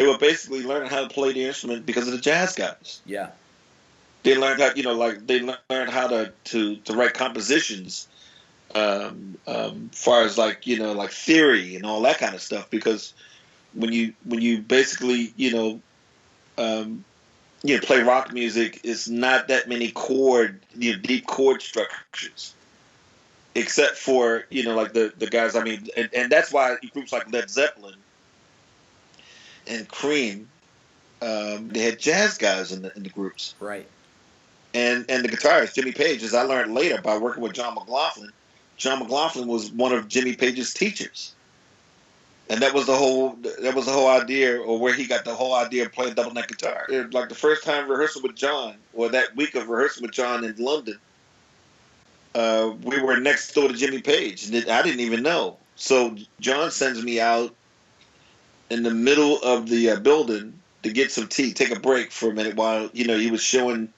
they were basically learning how to play the instrument because of the jazz guys. Yeah. They learned how, like they learned how to write compositions, far as like like theory and all that kind of stuff. Because when you basically um, play rock music, it's not that many deep chord structures, except for like the guys. I mean, and that's why groups like Led Zeppelin and Cream, they had jazz guys in the groups. Right. And the guitarist Jimmy Page, as I learned later by working with John McLaughlin. John McLaughlin was one of Jimmy Page's teachers, and that was the whole idea, or where he got the whole idea of playing double neck guitar. Like the first time rehearsing with John, or that week of rehearsing with John in London, we were next door to Jimmy Page, and I didn't even know. So John sends me out in the middle of the building to get some tea, take a break for a minute while he was showing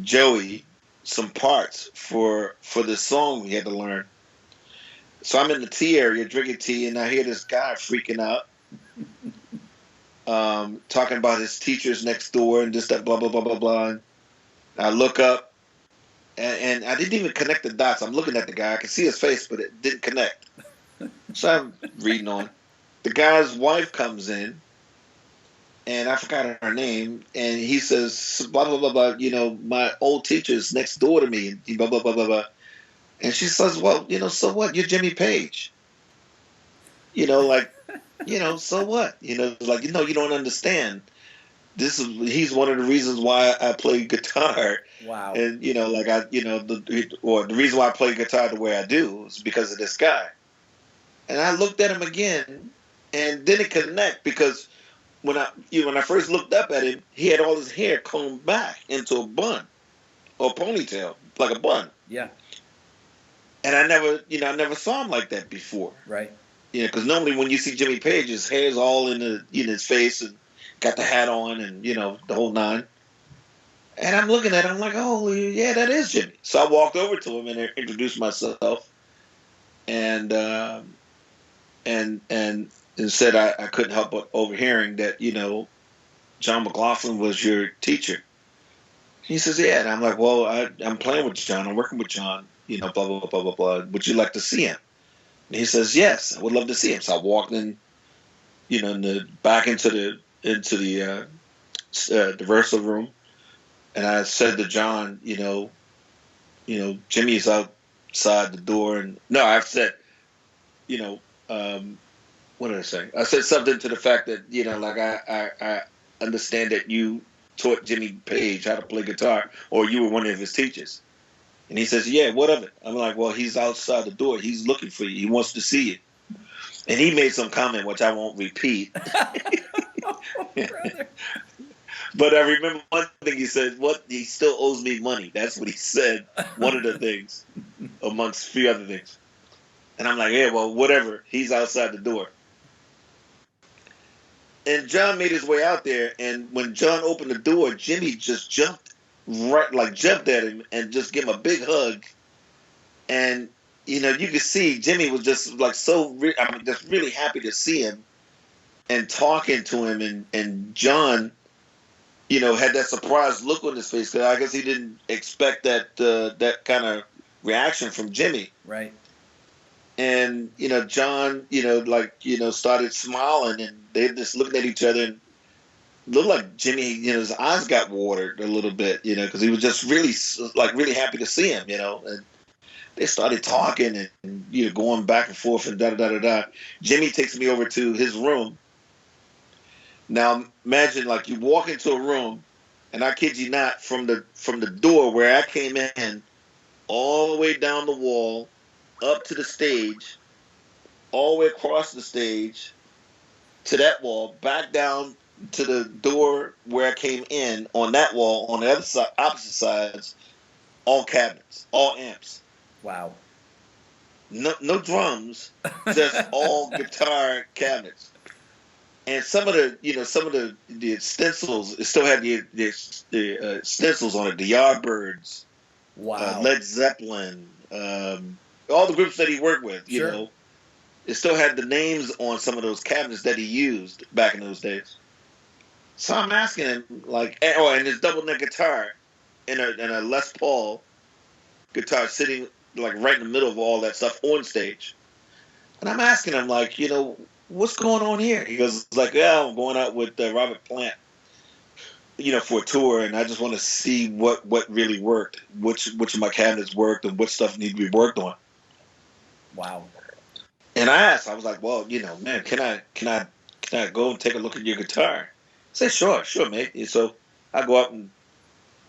Joey some parts for this song we had to learn. So I'm in the tea area drinking tea, and I hear this guy freaking out, talking about his teachers next door and just that blah blah blah blah blah. And I look up, and I didn't even connect the dots. I'm looking at the guy, I can see his face, but it didn't connect. So I'm reading on. The guy's wife comes in, and I forgot her name, and he says, blah, blah, blah, blah, my old teacher's next door to me, and blah, blah, blah, blah, blah. And she says, well, so what? You're Jimmy Page. So what? Like, you don't understand. He's one of the reasons why I play guitar. Wow. And, the reason why I play guitar the way I do is because of this guy. And I looked at him again, and didn't connect, because when I first looked up at him, he had all his hair combed back into a bun or ponytail, like a bun. Yeah. And I never saw him like that before. Right. Because normally when you see Jimmy Page, his hair's all in his face and got the hat on and the whole nine. And I'm looking at him like, oh yeah, that is Jimmy. So I walked over to him and introduced myself, and said I couldn't help but overhearing that, John McLaughlin was your teacher. He says, yeah. And I'm like, well, I'm playing with John. I'm working with John, blah, blah, blah, blah, blah. Would you like to see him? And he says, yes, I would love to see him. So I walked in, back into the rehearsal room. And I said to John, Jimmy's outside the door. And no, I've said, what did I say? I said something to the fact that, like I understand that you taught Jimmy Page how to play guitar, or you were one of his teachers. And he says, yeah, what of it? I'm like, well, he's outside the door. He's looking for you. He wants to see you. And he made some comment, which I won't repeat. But I remember one thing he said, he still owes me money. That's what he said. One of the things, amongst a few other things. And I'm like, yeah, well, whatever. He's outside the door. And John made his way out there, and when John opened the door, Jimmy just jumped at him and just gave him a big hug. And you could see Jimmy was just like just really happy to see him and talking to him, and John, had that surprised look on his face, because I guess he didn't expect that kind of reaction from Jimmy. Right. And John, started smiling, and they just looking at each other, and looked like Jimmy, his eyes got watered a little bit, because he was just really happy to see him, and they started talking and going back and forth and da da da da da. Jimmy takes me over to his room. Now imagine, like, you walk into a room, and I kid you not, from the door where I came in, all the way down the wall, up to the stage, all the way across the stage, to that wall, back down to the door where I came in, on that wall, on the other side, opposite sides, all cabinets, all amps. Wow. No drums, just all guitar cabinets. And some of the stencils, it still had the stencils on it, the Yardbirds, wow, Led Zeppelin, all the groups that he worked with, sure. It still had the names on some of those cabinets that he used back in those days. So I'm asking him, like, and his double neck guitar and a Les Paul guitar sitting like right in the middle of all that stuff on stage. And I'm asking him, like, what's going on here? He goes, like, yeah, I'm going out with Robert Plant, for a tour, and I just want to see what really worked, which of my cabinets worked, and what stuff needed to be worked on. Wow. And I was like, well, man, can I go and take a look at your guitar? He said, sure, mate. So I go up and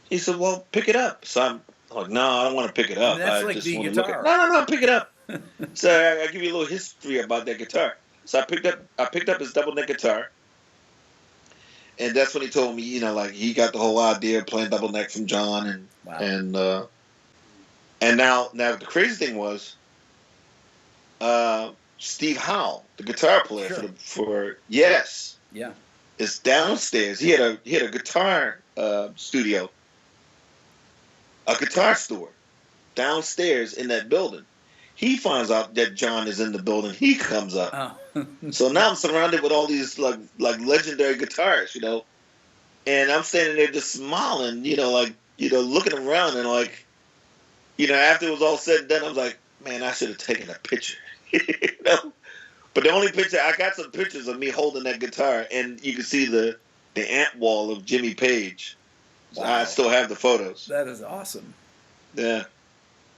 he said, well, pick it up. So I'm like, no, I don't want to pick it I mean, up. that's I like just the want to look at. guitar. No, pick it up. So I give you a little history about that guitar. So I picked up his double neck guitar, and that's when he told me, like he got the whole idea of playing double neck from John, and Wow. and now the crazy thing was, Steve Howe, the guitar player Sure. for Yes, Yeah. is downstairs. He had a guitar studio, a guitar store downstairs in that building. He finds out that John is in the building. He comes up. Oh. So now I'm surrounded with all these like legendary guitars, and I'm standing there just smiling, looking around, and like, after it was all said and done, I was like, man, I should have taken a picture, But the only picture I got, some pictures of me holding that guitar, and you can see the ant wall of Jimmy Page. So Wow. I still have the photos. That is awesome. Yeah.